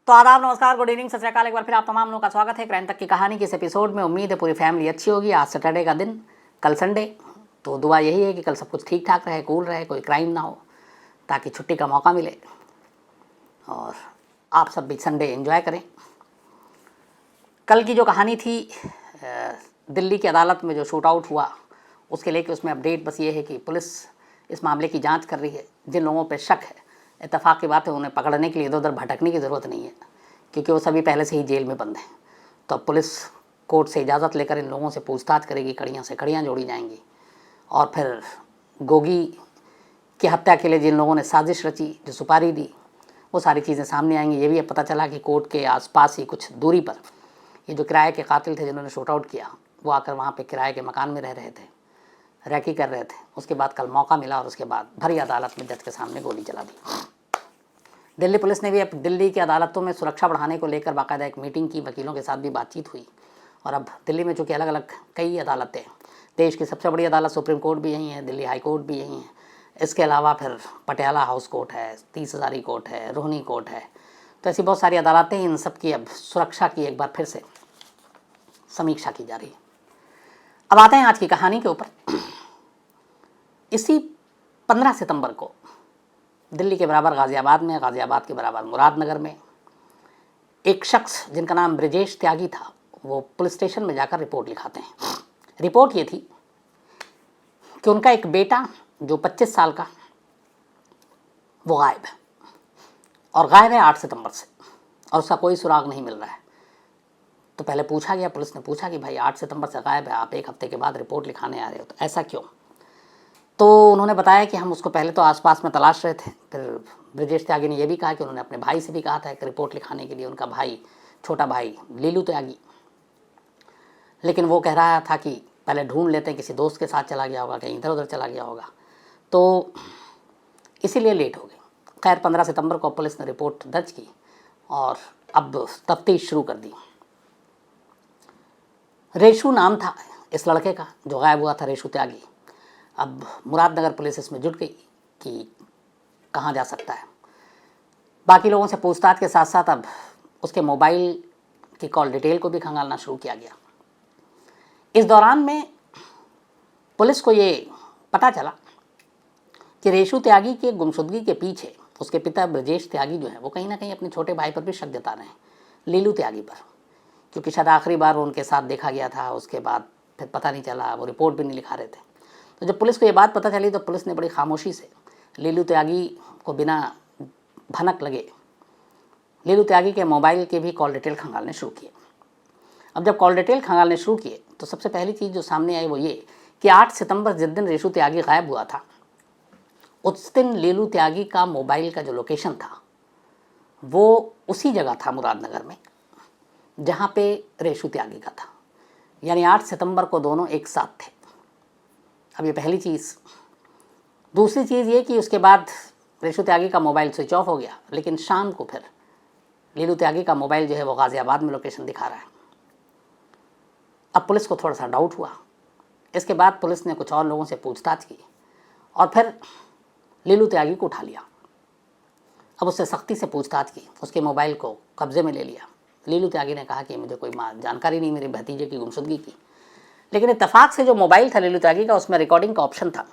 तो आदाब, नमस्कार, गुड इवनिंग, सत श्री अकाल। एक बार फिर आप तमाम लोगों का स्वागत है क्राइम तक की कहानी के इस एपिसोड में। उम्मीद है पूरी फैमिली अच्छी होगी। आज सैटरडे का दिन, कल संडे, तो दुआ यही है कि कल सब कुछ ठीक ठाक रहे, कूल रहे, कोई क्राइम ना हो, ताकि छुट्टी का मौका मिले और आप सब भी संडे एंजॉय करें। कल की जो कहानी थी, दिल्ली की अदालत में जो शूट आउट हुआ, उसके लेके उसमें अपडेट बस ये है कि पुलिस इस मामले की जांच कर रही है। जिन लोगों पे शक है, इत्तेफाक की बात है, उन्हें पकड़ने के लिए इधर उधर भटकने की ज़रूरत नहीं है, क्योंकि वो सभी पहले से ही जेल में बंद हैं। तो अब पुलिस कोर्ट से इजाज़त लेकर इन लोगों से पूछताछ करेगी, कड़ियाँ से कड़ियाँ जोड़ी जाएंगी और फिर गोगी की हत्या के लिए जिन लोगों ने साजिश रची, जो सुपारी दी, वो सारी चीज़ें सामने आएंगी। ये भी अब पता चला कि कोर्ट के आसपास ही कुछ दूरी पर ये जो किराए के कातिल थे जिन्होंने शूट आउट किया, वो आकर वहाँ पे किराए के मकान में रह रहे थे, रैकी कर रहे थे। उसके बाद कल मौका मिला और उसके बाद भरी अदालत में जज के सामने गोली चला दी। दिल्ली पुलिस ने भी अब दिल्ली की अदालतों में सुरक्षा बढ़ाने को लेकर बाकायदा एक मीटिंग की, वकीलों के साथ भी बातचीत हुई। और अब दिल्ली में चूँकि अलग अलग कई अदालतें हैं, देश की सबसे बड़ी अदालत सुप्रीम कोर्ट भी यहीं है, दिल्ली हाई कोर्ट भी यहीं है, इसके अलावा फिर पटियाला हाउस कोर्ट है, 30 हज़ारी कोर्ट है, रोहिणी कोर्ट है। तो ऐसी बहुत सारी अदालतें हैं। इन सब की अब सुरक्षा की एक बार फिर से समीक्षा की जा रही है। अब आते हैं आज की कहानी के ऊपर। इसी 15 सितंबर को दिल्ली के बराबर गाज़ियाबाद में, गाज़ियाबाद के बराबर मुरादनगर में एक शख्स जिनका नाम ब्रजेश त्यागी था, वो पुलिस स्टेशन में जाकर रिपोर्ट लिखाते हैं। रिपोर्ट ये थी कि उनका एक बेटा जो 25 साल का, वो गायब है, और गायब है 8 सितंबर से, और उसका कोई सुराग नहीं मिल रहा है। तो पहले पूछा गया, पुलिस ने पूछा कि भाई 8 सितंबर से गायब है, आप एक हफ्ते के बाद रिपोर्ट लिखाने आ रहे हो, तो ऐसा क्यों? तो उन्होंने बताया कि हम उसको पहले तो आसपास में तलाश रहे थे। फिर ब्रजेश त्यागी ने यह भी कहा कि उन्होंने अपने भाई से भी कहा था कि रिपोर्ट लिखाने के लिए, उनका भाई, छोटा भाई लीलू त्यागी, लेकिन वो कह रहा था कि पहले ढूंढ लेते हैं, किसी दोस्त के साथ चला गया होगा, कहीं इधर उधर चला गया होगा, तो इसीलिए लेट हो गई। खैर 15 सितंबर को पुलिस ने रिपोर्ट दर्ज की और अब तफ्तीश शुरू कर दी। रेशू नाम था इस लड़के का जो गायब हुआ था, रेशू त्यागी। अब मुरादनगर पुलिस इसमें जुट गई कि कहाँ जा सकता है। बाकी लोगों से पूछताछ के साथ साथ अब उसके मोबाइल की कॉल डिटेल को भी खंगालना शुरू किया गया। इस दौरान में पुलिस को ये पता चला कि रेशू त्यागी के गुमशुदगी के पीछे उसके पिता ब्रजेश त्यागी जो है, वो कहीं ना कहीं अपने छोटे भाई पर भी शक जता रहे हैं, लीलू त्यागी पर, क्योंकि शायद आखिरी बार उनके साथ देखा गया था। उसके बाद फिर पता नहीं चला, वो रिपोर्ट भी नहीं लिखा रहे थे। तो जब पुलिस को ये बात पता चली तो पुलिस ने बड़ी खामोशी से लीलू त्यागी को बिना भनक लगे लीलू त्यागी के मोबाइल के भी कॉल डिटेल खंगालने शुरू किए। अब जब कॉल डिटेल खंगालने शुरू किए तो सबसे पहली चीज़ जो सामने आई वो ये कि 8 सितंबर जिस दिन रेशू त्यागी गायब हुआ था, उस दिन लीलू त्यागी का मोबाइल का जो लोकेशन था वो उसी जगह था मुरादनगर में जहाँ पे रेशू त्यागी का था। यानी 8 सितंबर को दोनों एक साथ थे। अब ये पहली चीज़। दूसरी चीज़ ये कि उसके बाद रेशू त्यागी का मोबाइल स्विच ऑफ हो गया, लेकिन शाम को फिर लीलू त्यागी का मोबाइल जो है वो गाज़ियाबाद में लोकेशन दिखा रहा है। अब पुलिस को थोड़ा सा डाउट हुआ। इसके बाद पुलिस ने कुछ और लोगों से पूछताछ की और फिर लीलू त्यागी को उठा लिया। अब उससे सख्ती से पूछताछ की, उसके मोबाइल को कब्जे में ले लिया। लीलू त्यागी ने कहा कि मुझे कोई जानकारी नहीं मेरे भतीजे की गुमशुदगी की, लेकिन इत्तेफाक से जो मोबाइल था लीलू त्यागी का, उसमें रिकॉर्डिंग का ऑप्शन था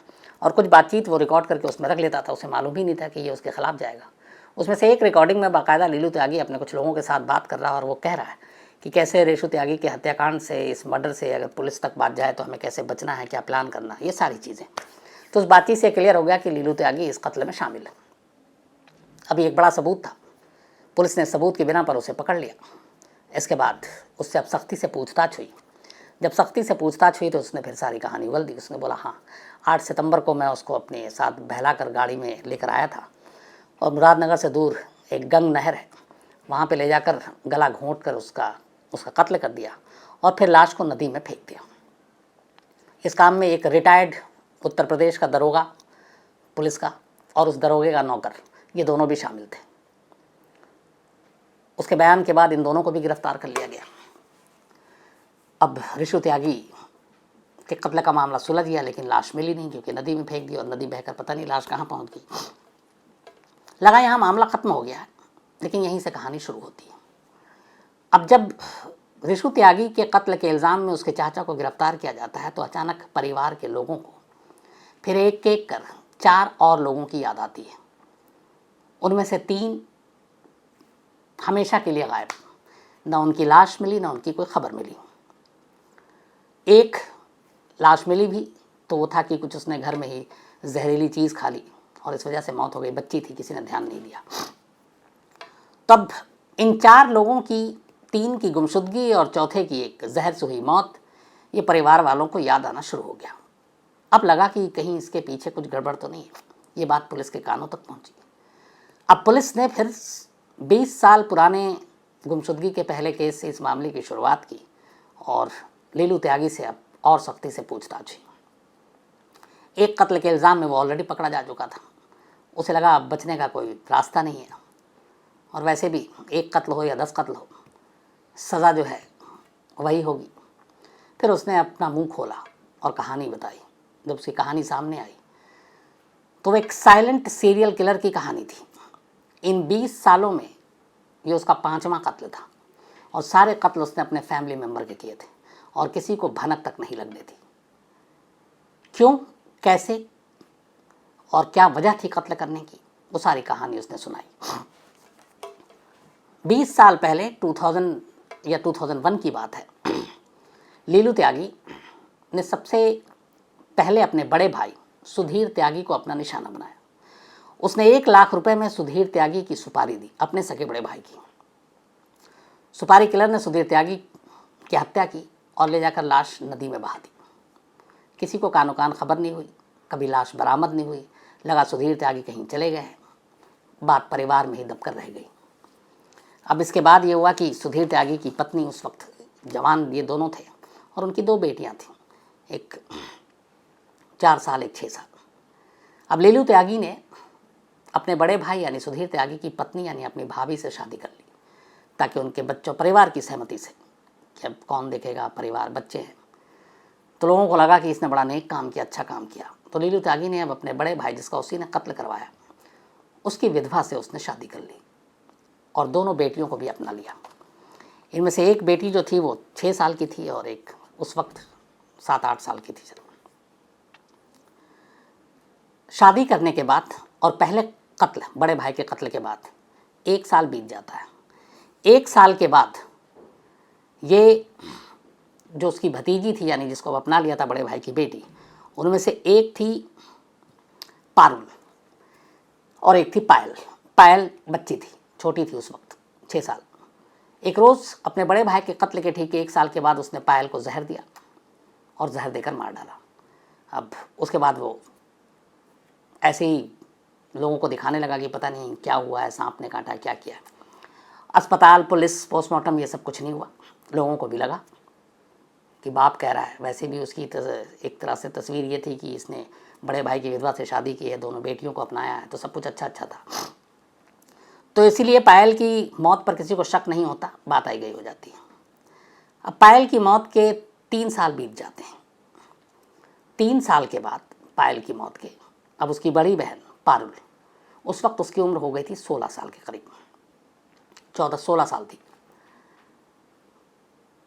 और कुछ बातचीत वो रिकॉर्ड करके उसमें रख लेता था। उसे मालूम ही नहीं था कि ये उसके खिलाफ जाएगा। उसमें से एक रिकॉर्डिंग में बाकायदा लीलू त्यागी अपने कुछ लोगों के साथ बात कर रहा है और वो कह रहा है कि कैसे रेशू त्यागी के हत्याकांड से, इस मर्डर से अगर पुलिस तक बात जाए तो हमें कैसे बचना है, क्या प्लान करना है, ये सारी चीज़ें। तो उस बातचीत से क्लियर हो गया कि लीलू त्यागी इस कत्ल में शामिल है। अभी एक बड़ा सबूत था, पुलिस ने सबूत के बिना पर उसे पकड़ लिया। इसके बाद उससे अब सख्ती से पूछताछ हुई। जब सख्ती से पूछताछ हुई तो उसने फिर सारी कहानी उगल दी। उसने बोला, हाँ 8 सितंबर को मैं उसको अपने साथ बहला कर गाड़ी में लेकर आया था और मुरादनगर से दूर एक गंग नहर है, वहाँ पे ले जाकर गला घोंट कर उसका कत्ल कर दिया और फिर लाश को नदी में फेंक दिया। इस काम में एक रिटायर्ड उत्तर प्रदेश का दरोगा पुलिस का और उस दरोगे का नौकर, ये दोनों भी शामिल थे। उसके बयान के बाद इन दोनों को भी गिरफ्तार कर लिया गया। अब रेशू त्यागी के कत्ल का मामला सुलझ गया, लेकिन लाश मिली नहीं क्योंकि नदी में फेंक दी और नदी बहकर पता नहीं लाश कहाँ पहुँच गई। लगा यहाँ मामला ख़त्म हो गया है, लेकिन यहीं से कहानी शुरू होती है। अब जब ऋषु त्यागी के कत्ल के इल्ज़ाम में उसके चाचा को गिरफ्तार किया जाता है तो अचानक परिवार के लोगों को फिर एक एक कर 4 और लोगों की याद आती है। उनमें से 3 हमेशा के लिए गायब, न उनकी लाश मिली, न उनकी कोई खबर मिली। एक लाश मिली भी तो वो था कि कुछ उसने घर में ही जहरीली चीज़ खा ली और इस वजह से मौत हो गई। बच्ची थी, किसी ने ध्यान नहीं दिया। तब इन 4 लोगों की 3 की गुमशुदगी और चौथे की एक जहर से हुई मौत, ये परिवार वालों को याद आना शुरू हो गया। अब लगा कि कहीं इसके पीछे कुछ गड़बड़ तो नहीं है। ये बात पुलिस के कानों तक पहुंची। अब पुलिस ने फिर 20 साल पुराने गुमशुदगी के पहले केस से इस मामले की शुरुआत की और लीलू त्यागी से अब और सख्ती से पूछताछ हुई। एक कत्ल के इल्ज़ाम में वो ऑलरेडी पकड़ा जा चुका था। उसे लगा अब बचने का कोई रास्ता नहीं है, और वैसे भी एक कत्ल हो या 10 कत्ल हो, सज़ा जो है वही होगी। फिर उसने अपना मुंह खोला और कहानी बताई। जब उसकी कहानी सामने आई तो वो एक साइलेंट सीरियल किलर की कहानी थी। इन 20 सालों में ये उसका 5वां कत्ल था और सारे कत्ल उसने अपने फैमिली मेम्बर के किए थे और किसी को भनक तक नहीं लगने दी। क्यों, कैसे और क्या वजह थी कत्ल करने की, वो सारी कहानी उसने सुनाई। 20 साल पहले 2000 या 2001 की बात है। लीलू त्यागी ने सबसे पहले अपने बड़े भाई सुधीर त्यागी को अपना निशाना बनाया। उसने 1 लाख रुपए में सुधीर त्यागी की सुपारी दी, अपने सगे बड़े भाई की। सुपारी किलर ने सुधीर त्यागी की हत्या की और ले जाकर लाश नदी में बहा दी। किसी को कानो कान खबर नहीं हुई, कभी लाश बरामद नहीं हुई। लगा सुधीर त्यागी कहीं चले गए। बात परिवार में ही दबकर रह गई। अब इसके बाद ये हुआ कि सुधीर त्यागी की पत्नी, उस वक्त जवान ये दोनों थे, और उनकी 2 बेटियां थीं, एक 4 साल, एक 6 साल। अब लीलू त्यागी ने अपने बड़े भाई यानी सुधीर त्यागी की पत्नी यानी अपनी भाभी से शादी कर ली ताकि उनके बच्चों, परिवार की सहमति से, कि अब कौन देखेगा, परिवार, बच्चे हैं। तो लोगों को लगा कि इसने बड़ा नेक काम किया, अच्छा काम किया। तो लीलू त्यागी ने अब अपने बड़े भाई, जिसका उसी ने कत्ल करवाया, उसकी विधवा से उसने शादी कर ली और दोनों बेटियों को भी अपना लिया। इनमें से एक बेटी जो थी वो 6 साल की थी और एक उस वक्त 7-8 साल की थी। शादी करने के बाद और पहले कत्ल, बड़े भाई के कत्ल के बाद 1 साल बीत जाता है। 1 साल के बाद ये जो उसकी भतीजी थी यानी जिसको अपना लिया था बड़े भाई की बेटी, उनमें से एक थी पारुल और एक थी पायल। पायल बच्ची थी, छोटी थी उस वक्त, 6 साल। एक रोज़ अपने बड़े भाई के कत्ल के ठीक 1 साल के बाद उसने पायल को जहर दिया और जहर देकर मार डाला। अब उसके बाद वो ऐसे ही लोगों को दिखाने लगा कि पता नहीं क्या हुआ है, सांप ने काटा, क्या किया। अस्पताल, पुलिस, पोस्टमार्टम, ये सब कुछ नहीं हुआ। लोगों को भी लगा कि बाप कह रहा है। वैसे भी उसकी एक तरह से तस्वीर ये थी कि इसने बड़े भाई की विधवा से शादी की है, दोनों बेटियों को अपनाया है, तो सब कुछ अच्छा अच्छा था। तो इसीलिए पायल की मौत पर किसी को शक नहीं होता, बात आई गई हो जाती है। अब पायल की मौत के 3 साल बीत जाते हैं। 3 साल के बाद पायल की मौत के अब उसकी बड़ी बहन पारुल, उस वक्त उसकी उम्र हो गई थी 16 साल के करीब, 14-16 साल थी।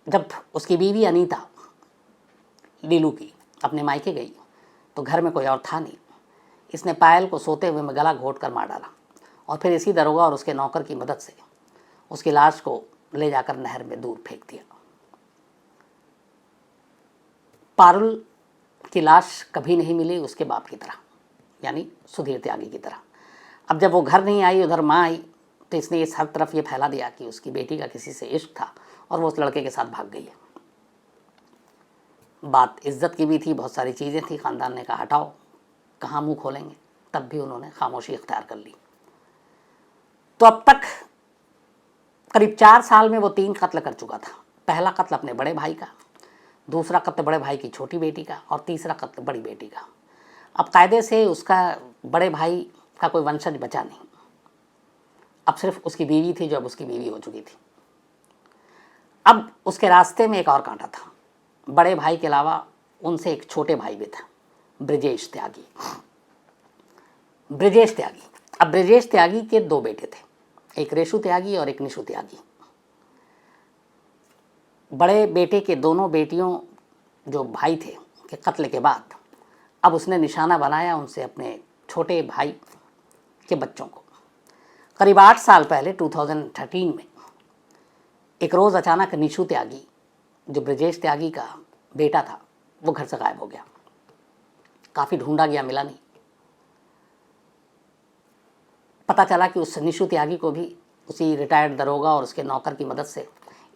जब उसकी बीवी अनीता लीलू की अपने मायके गई तो घर में कोई और था नहीं। इसने पायल को सोते हुए में गला घोट कर मार डाला और फिर इसी दरोगा और उसके नौकर की मदद से उसकी लाश को ले जाकर नहर में दूर फेंक दिया। पारुल की लाश कभी नहीं मिली उसके बाप की तरह, यानी सुधीर त्यागी की तरह। अब जब वो घर नहीं आई, उधर माँ आई, तो इसने इस हर तरफ ये फैला दिया कि उसकी बेटी का किसी से इश्क था और वो उस लड़के के साथ भाग गई है। बात इज्जत की भी थी, बहुत सारी चीज़ें थी। ख़ानदान ने कहा हटाओ, कहाँ मुंह खोलेंगे, तब भी उन्होंने खामोशी इख्तियार कर ली। तो अब तक करीब 4 साल में वो 3 कत्ल कर चुका था। पहला कत्ल अपने बड़े भाई का, दूसरा कत्ल बड़े भाई की छोटी बेटी का और तीसरा कत्ल बड़ी बेटी का। अब कायदे से उसका बड़े भाई का कोई वंशज बचा नहीं, अब सिर्फ उसकी बीवी थी जो अब उसकी बीवी हो चुकी थी। अब उसके रास्ते में एक और कांटा था। बड़े भाई के अलावा उनसे एक छोटे भाई भी था, ब्रजेश त्यागी। ब्रजेश त्यागी, अब ब्रजेश त्यागी के 2 बेटे थे, एक रेशु त्यागी और एक निशु त्यागी। बड़े बेटे के दोनों बेटियों जो भाई थे के कत्ल के बाद अब उसने निशाना बनाया उनसे अपने छोटे भाई के बच्चों को। करीब 8 साल पहले 2013 में एक रोज़ अचानक निशु त्यागी जो ब्रजेश त्यागी का बेटा था वो घर से गायब हो गया। काफ़ी ढूंढा गया, मिला नहीं। पता चला कि उस निशु त्यागी को भी उसी रिटायर्ड दरोगा और उसके नौकर की मदद से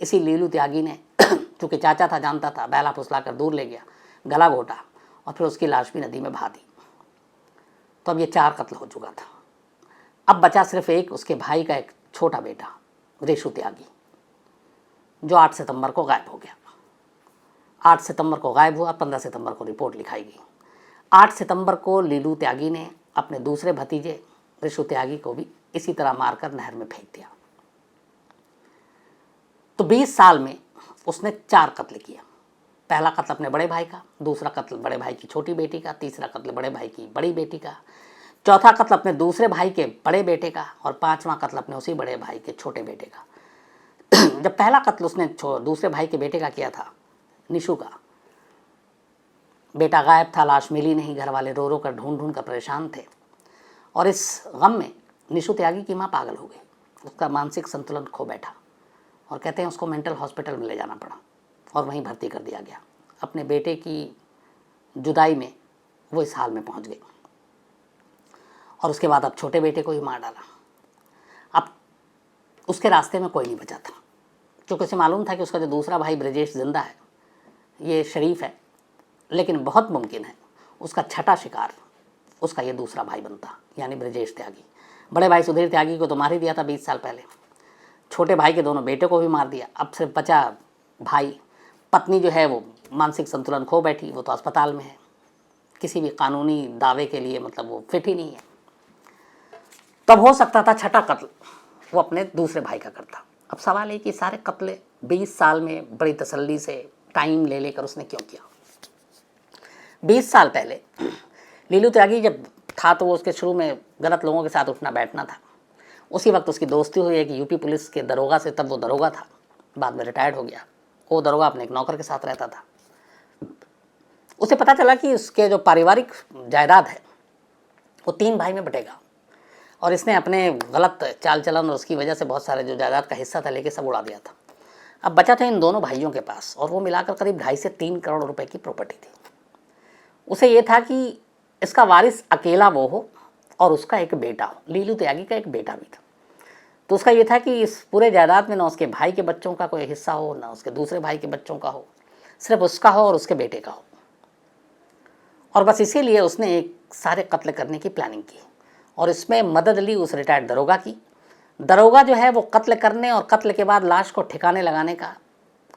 इसी लीलू त्यागी ने चूँकि चाचा था, जानता था, बहला फुसला कर दूर ले गया, गला घोटा और फिर उसकी लाश भी नदी में बहा दी। तो अब ये 4 कत्ल हो चुका था। अब बचा सिर्फ एक उसके भाई का एक छोटा बेटा रेशु त्यागी जो 8 सितंबर को गायब हो गया। 8 सितंबर को गायब हुआ, 15 सितंबर को रिपोर्ट लिखाई गई। 8 सितंबर को लीलू त्यागी ने अपने दूसरे भतीजे रेशु त्यागी को भी इसी तरह मारकर नहर में फेंक दिया। तो 20 साल में उसने 4 कत्ल किया। पहला कत्ल अपने बड़े भाई का, दूसरा कत्ल बड़े भाई की छोटी बेटी का, तीसरा कत्ल बड़े भाई की बड़ी बेटी का, चौथा कत्ल अपने दूसरे भाई के बड़े बेटे का और 5वां कत्ल अपने उसी बड़े भाई के छोटे बेटे का। जब पहला कत्ल उसने दूसरे भाई के बेटे का किया था, निशु का, बेटा गायब था, लाश मिली नहीं, घर वाले रो रो कर ढूंढ ढूंढ कर परेशान थे और इस गम में निशु त्यागी की माँ पागल हो गई। उसका मानसिक संतुलन खो बैठा और कहते हैं उसको मेंटल हॉस्पिटल में ले जाना पड़ा और वहीं भर्ती कर दिया गया। अपने बेटे की जुदाई में वो इस हाल में पहुंच गई और उसके बाद अब छोटे बेटे को ही मार डाला। अब उसके रास्ते में कोई नहीं बचा था, क्योंकि उसे मालूम था कि उसका जो दूसरा भाई ब्रजेश जिंदा है, ये शरीफ है, लेकिन बहुत मुमकिन है उसका छठा शिकार उसका ये दूसरा भाई बनता, यानी ब्रजेश त्यागी। बड़े भाई सुधीर त्यागी को तो मार ही दिया था 20 साल पहले, छोटे भाई के दोनों बेटे को भी मार दिया। अब सिर्फ बचा भाई। पत्नी जो है वो मानसिक संतुलन खो बैठी, वो तो अस्पताल में है, किसी भी कानूनी दावे के लिए मतलब वो फिट ही नहीं है। तब हो सकता था छठा कत्ल वो अपने दूसरे भाई का करता। अब सवाल है कि सारे कत्ले 20 साल में बड़ी तसल्ली से टाइम ले लेकर उसने क्यों किया। 20 साल पहले लीलू त्यागी जब था तो वो उसके शुरू में गलत लोगों के साथ उठना बैठना था। उसी वक्त उसकी दोस्ती हुई है कि यूपी पुलिस के दरोगा से, तब वो दरोगा था, बाद में रिटायर्ड हो गया। वो दरोगा अपने एक नौकर के साथ रहता था। उसे पता चला कि उसके जो पारिवारिक जायदाद है वो 3 भाई में बटेगा और इसने अपने गलत चाल चलन और उसकी वजह से बहुत सारे जो जायदाद का हिस्सा था लेके सब उड़ा दिया था। अब बचा था इन दोनों भाइयों के पास और वो मिलाकर करीब 2.5 से 3 करोड़ रुपए की प्रॉपर्टी थी। उसे ये था कि इसका वारिस अकेला वो हो और उसका एक बेटा हो। लीलू त्यागी का एक बेटा भी था, तो उसका ये था कि इस पूरे जायदाद में ना उसके भाई के बच्चों का कोई हिस्सा हो, ना उसके दूसरे भाई के बच्चों का हो, सिर्फ उसका हो और उसके बेटे का हो। और बस इसीलिए उसने एक सारे कत्ल करने की प्लानिंग की और इसमें मदद ली उस रिटायर्ड दरोगा की। दरोगा जो है वो कत्ल करने और कत्ल के बाद लाश को ठिकाने लगाने का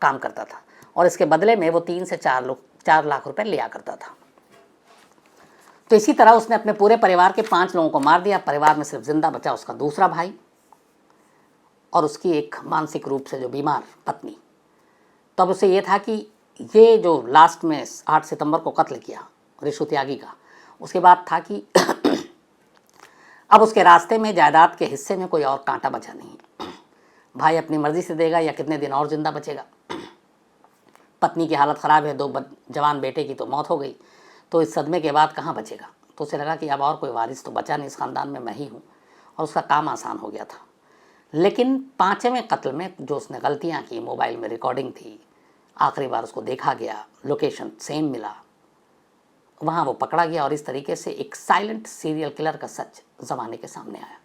काम करता था और इसके बदले में वो 3 से 4 लाख रुपए लिया करता था। तो इसी तरह उसने अपने पूरे परिवार के 5 लोगों को मार दिया। परिवार में सिर्फ जिंदा बचा उसका दूसरा भाई और उसकी एक मानसिक रूप से जो बीमार पत्नी। तो अब उसे ये था कि ये जो लास्ट में 8 सितंबर को कत्ल किया रेशु त्यागी का, उसके बाद था कि अब उसके रास्ते में जायदाद के हिस्से में कोई और कांटा बचा नहीं। भाई अपनी मर्जी से देगा या कितने दिन और जिंदा बचेगा। पत्नी की हालत ख़राब है, 2 जवान बेटे की तो मौत हो गई, तो इस सदमे के बाद कहाँ बचेगा। तो उसे लगा कि अब और कोई वारिस तो बचा नहीं, इस ख़ानदान में मैं ही हूँ, और उसका काम आसान हो गया था। लेकिन 5वें कत्ल में जो उसने गलतियाँ की, मोबाइल में रिकॉर्डिंग थी, आखिरी बार उसको देखा गया, लोकेशन सेम मिला, वहाँ वो पकड़ा गया और इस तरीके से एक साइलेंट सीरियल किलर का सच ज़माने के सामने आया।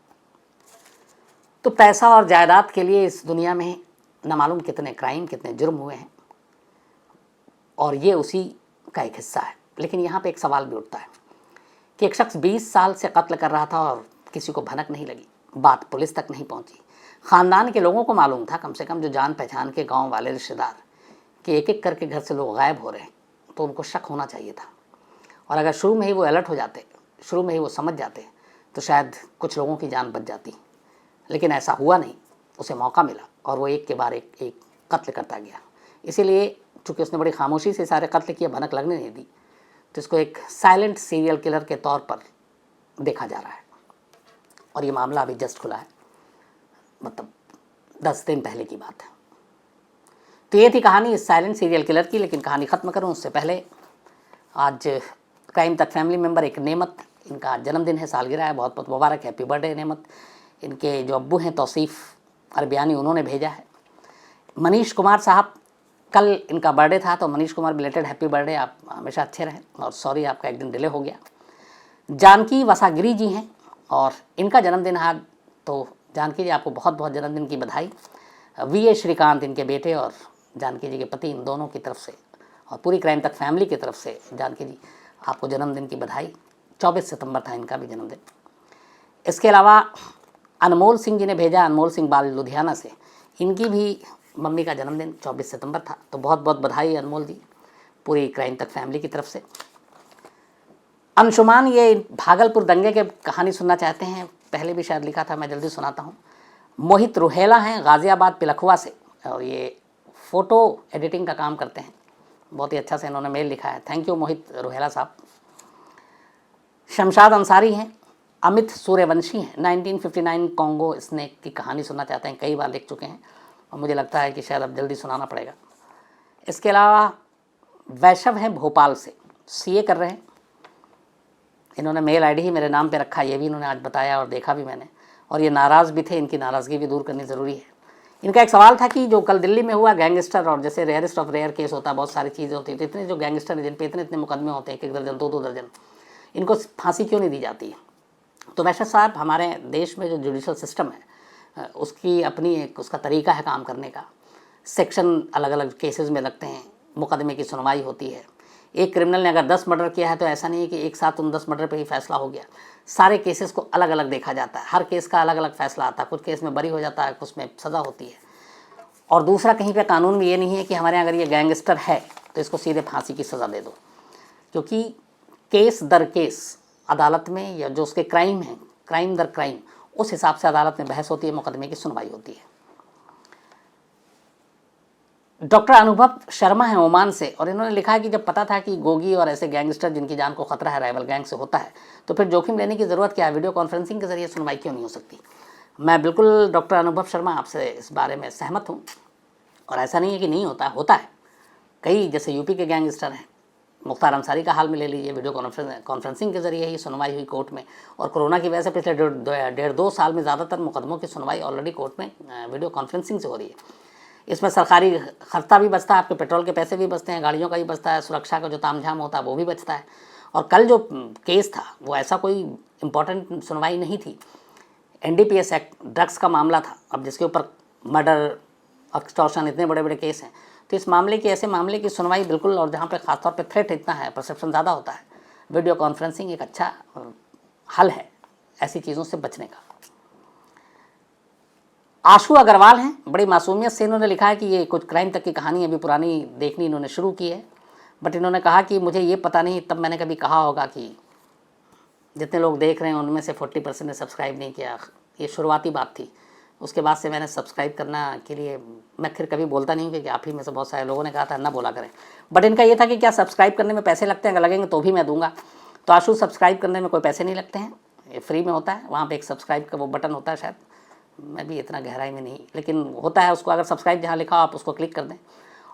तो पैसा और जायदाद के लिए इस दुनिया में न मालूम कितने क्राइम, कितने जुर्म हुए हैं और ये उसी का एक हिस्सा है। लेकिन यहाँ पे एक सवाल भी उठता है कि एक शख्स 20 साल से कत्ल कर रहा था और किसी को भनक नहीं लगी, बात पुलिस तक नहीं पहुँची। ख़ानदान के लोगों को मालूम था, कम से कम जो जान पहचान के गाँव वाले रिश्तेदार, कि एक एक करके घर से लोग गायब हो रहे हैं, तो उनको शक होना चाहिए था। और अगर शुरू में ही वो अलर्ट हो जाते, शुरू में ही वो समझ जाते, तो शायद कुछ लोगों की जान बच जाती। लेकिन ऐसा हुआ नहीं, उसे मौका मिला और वो एक के बाद एक कत्ल करता गया। इसीलिए चूँकि उसने बड़ी खामोशी से सारे कत्ल किए, भनक लगने नहीं दी, तो इसको एक साइलेंट सीरियल किलर के तौर पर देखा जा रहा है। और ये मामला अभी जस्ट खुला है। मतलब 10 दिन पहले की बात है। तो ये थी कहानी इस साइलेंट सीरियल किलर की। लेकिन कहानी ख़त्म करूं उससे पहले आज क्राइम तक फैमिली मेम्बर एक नेमत, इनका जन्मदिन है, सालगिरह है, बहुत बहुत मुबारक, हैप्पी बर्थडे नेमत। इनके जो अब्बू हैं तौसीफ़ अरबियानी, उन्होंने भेजा है। मनीष कुमार साहब, कल इनका बर्थडे था, तो Manish Kumar belated happy birthday, आप हमेशा अच्छे रहें और सॉरी आपका एक दिन डिले हो गया। जानकी वसागिरी जी हैं और इनका जन्मदिन है, तो जानकी जी आपको बहुत बहुत जन्मदिन की बधाई। वी.ए. श्रीकांत इनके बेटे और जानकी जी के पति, इन दोनों की तरफ से और पूरी क्राइम तक फैमिली की तरफ से जानकी जी आपको जन्मदिन की बधाई। 24 सितंबर था इनका भी जन्मदिन। इसके अलावा अनमोल सिंह जी ने भेजा, अनमोल सिंह बाल लुधियाना से, इनकी भी मम्मी का जन्मदिन 24 सितंबर था, तो बहुत बहुत बधाई अनमोल जी पूरी क्राइम तक फैमिली की तरफ से। अंशुमान ये भागलपुर दंगे के कहानी सुनना चाहते हैं, पहले भी शायद लिखा था, मैं जल्दी सुनाता हूँ। मोहित रुहेला हैं गाज़ियाबाद पिलखुआ से, और ये फ़ोटो एडिटिंग का काम करते हैं, बहुत ही अच्छा से इन्होंने मेल लिखा है, थैंक यू मोहित रुहेला साहब। शमशाद अंसारी हैं, अमित सूर्यवंशी हैं, 1959 कॉन्गो स्नेक की कहानी सुनना चाहते हैं, कई बार लिख चुके हैं और मुझे लगता है कि शायद अब जल्दी सुनाना पड़ेगा। इसके अलावा वैशव हैं भोपाल से, सीए कर रहे हैं, इन्होंने मेल आईडी ही मेरे नाम पे रखा, ये भी इन्होंने आज बताया और देखा भी मैंने, और ये नाराज़ भी थे, इनकी नाराज़गी भी दूर करनी ज़रूरी है। इनका एक सवाल था कि जो कल दिल्ली में हुआ गैंगस्टर, और जैसे रेयरेस्ट ऑफ रेयर केस होता है, बहुत सारी चीज़ें होती है, तो इतने जो गैंगस्टर हैं जिन पे इतने मुकदमे होते हैं, 1 दर्जन 2 दर्जन, इनको फांसी क्यों नहीं दी जाती है? तो वैसे साहब, हमारे देश में जो जुडिशल सिस्टम है उसकी अपनी एक उसका तरीका है काम करने का। सेक्शन अलग अलग केसेस में लगते हैं, मुकदमे की सुनवाई होती है। एक क्रिमिनल ने अगर 10 मर्डर किया है तो ऐसा नहीं है कि एक साथ उन 10 मर्डर पे ही फैसला हो गया, सारे केसेस को अलग अलग देखा जाता है, हर केस का अलग अलग फैसला आता है, कुछ केस में बरी हो जाता है, कुछ में सज़ा होती है। और दूसरा, कहीं पे कानून में ये नहीं है कि हमारे यहाँ अगर ये गैंगस्टर है तो इसको सीधे फांसी की सज़ा दे दो, क्योंकि केस दर केस अदालत में, या जो उसके क्राइम है, क्राइम दर क्राइम, उस हिसाब से अदालत में बहस होती है, मुकदमे की सुनवाई होती है। डॉक्टर अनुभव शर्मा है ओमान से, और इन्होंने लिखा है कि जब पता था कि गोगी और ऐसे गैंगस्टर जिनकी जान को खतरा है राइवल गैंग से होता है, तो फिर जोखिम लेने की ज़रूरत क्या है, वीडियो कॉन्फ्रेंसिंग के जरिए सुनवाई क्यों नहीं हो सकती? मैं बिल्कुल डॉक्टर अनुभव शर्मा आपसे इस बारे में सहमत हूँ, और ऐसा नहीं है कि नहीं होता, होता है। कई जैसे यूपी के गैंगस्टर हैं, मुख्तार अंसारी का हाल में ले लीजिए, वीडियो कॉन्फ्रेंसिंग के जरिए ही सुनवाई हुई कोर्ट में, और कोरोना की वजह से पिछले 1.5-2 साल में ज़्यादातर मुकदमों की सुनवाई ऑलरेडी कोर्ट में वीडियो कॉन्फ्रेंसिंग से हो रही है। इसमें सरकारी खर्चा भी बचता है, आपके पेट्रोल के पैसे भी बचते हैं, गाड़ियों का भी बचता है, सुरक्षा का जो तामझाम होता है वो भी बचता है। और कल जो केस था वो ऐसा कोई इम्पोर्टेंट सुनवाई नहीं थी, NDPS एक्ट ड्रग्स का मामला था, अब जिसके ऊपर मर्डर, एक्सटॉर्शन, इतने बड़े बड़े केस हैं, तो इस मामले की, ऐसे मामले की सुनवाई बिल्कुल, और जहाँ पे खासतौर पे थ्रेट इतना है, परसेप्शन ज़्यादा होता है, वीडियो कॉन्फ्रेंसिंग एक अच्छा हल है ऐसी चीज़ों से बचने का। आशु अग्रवाल हैं, बड़ी मासूमियत से इन्होंने लिखा है कि ये कुछ क्राइम तक की कहानी अभी पुरानी देखनी इन्होंने शुरू की है, बट इन्होंने कहा कि मुझे ये पता नहीं, तब मैंने कभी कहा होगा कि जितने लोग देख रहे हैं उनमें से 40% ने सब्सक्राइब नहीं किया। ये शुरुआती बात थी, उसके बाद से मैंने सब्सक्राइब करना के लिए, मैं फिर कभी बोलता नहीं हूँ, क्योंकि आप ही में से बहुत सारे लोगों ने कहा था ना बोला करें, बट इनका ये था कि क्या सब्सक्राइब करने में पैसे लगते हैं, अगर लगेंगे तो भी मैं दूंगा। तो आशु, सब्सक्राइब करने में कोई पैसे नहीं लगते हैं, ये फ्री में होता है, वहाँ पर एक सब्सक्राइब का वो बटन होता है, शायद मैं भी इतना गहराई में नहीं, लेकिन होता है, उसको अगर सब्सक्राइब जहाँ लिखा हो आप उसको क्लिक कर दें।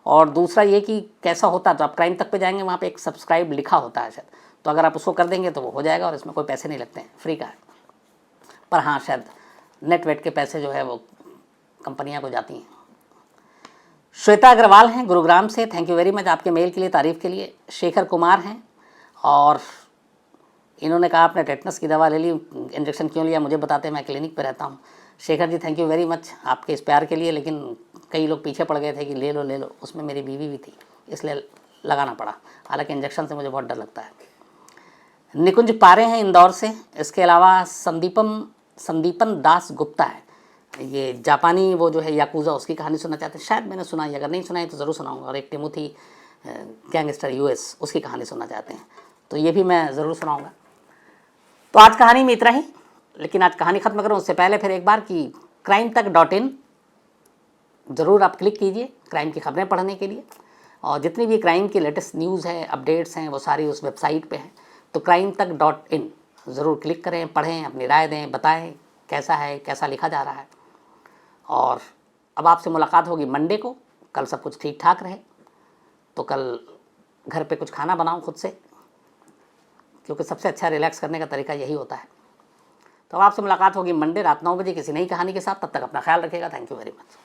और दूसरा ये कि कैसा होता है, तो आप क्राइम तक पे जाएंगे, वहाँ पे एक सब्सक्राइब लिखा होता है शायद, तो अगर आप उसको कर देंगे तो वो हो जाएगा, और इसमें कोई पैसे नहीं लगते हैं, फ्री का है। पर हाँ, शायद नेट के पैसे जो है वो कंपनियाँ को जाती हैं। श्वेता अग्रवाल हैं गुरुग्राम से, थैंक यू वेरी मच आपके मेल के लिए, तारीफ़ के लिए। शेखर कुमार हैं, और इन्होंने कहा आपने टेटनस की दवा ले ली, इंजेक्शन क्यों लिया मुझे बताते, मैं क्लिनिक पे रहता हूँ। Shekhar ji, thank you very much आपके इस प्यार के लिए, लेकिन कई लोग पीछे पड़ गए थे कि ले लो, उसमें मेरी बीवी भी थी, इसलिए लगाना पड़ा, हालांकि इंजेक्शन से मुझे बहुत डर लगता है। निकुंज पारे हैं इंदौर से। इसके अलावा संदीपन दास गुप्ता है, ये जापानी वो जो है याकूज़ा, उसकी कहानी सुनना चाहते हैं, शायद मैंने सुनाई, अगर नहीं सुनाई तो ज़रूर सुनाऊँगा। और एक टिमोथी गैंगस्टर US, उसकी कहानी सुनना चाहते हैं, तो ये भी मैं ज़रूर सुनाऊँगा। तो आज कहानी में इतना ही, लेकिन आज कहानी ख़त्म करूँ उससे पहले फिर एक बार कि crimetech.in ज़रूर आप क्लिक कीजिए क्राइम की खबरें पढ़ने के लिए, और जितनी भी क्राइम की लेटेस्ट न्यूज़ है, अपडेट्स हैं, वो सारी उस वेबसाइट पे हैं। तो crimetech.in ज़रूर क्लिक करें, पढ़ें, अपनी राय दें, बताएं कैसा है, कैसा लिखा जा रहा है। और अब आपसे मुलाकात होगी मंडे को। कल सब कुछ ठीक ठाक रहे तो कल घर पे कुछ खाना बनाऊं खुद से, क्योंकि सबसे अच्छा रिलैक्स करने का तरीका यही होता है। तो अब आपसे मुलाकात होगी मंडे रात 9 बजे किसी नई कहानी के साथ। तब तक अपना ख्याल रखिएगा। Thank you very much.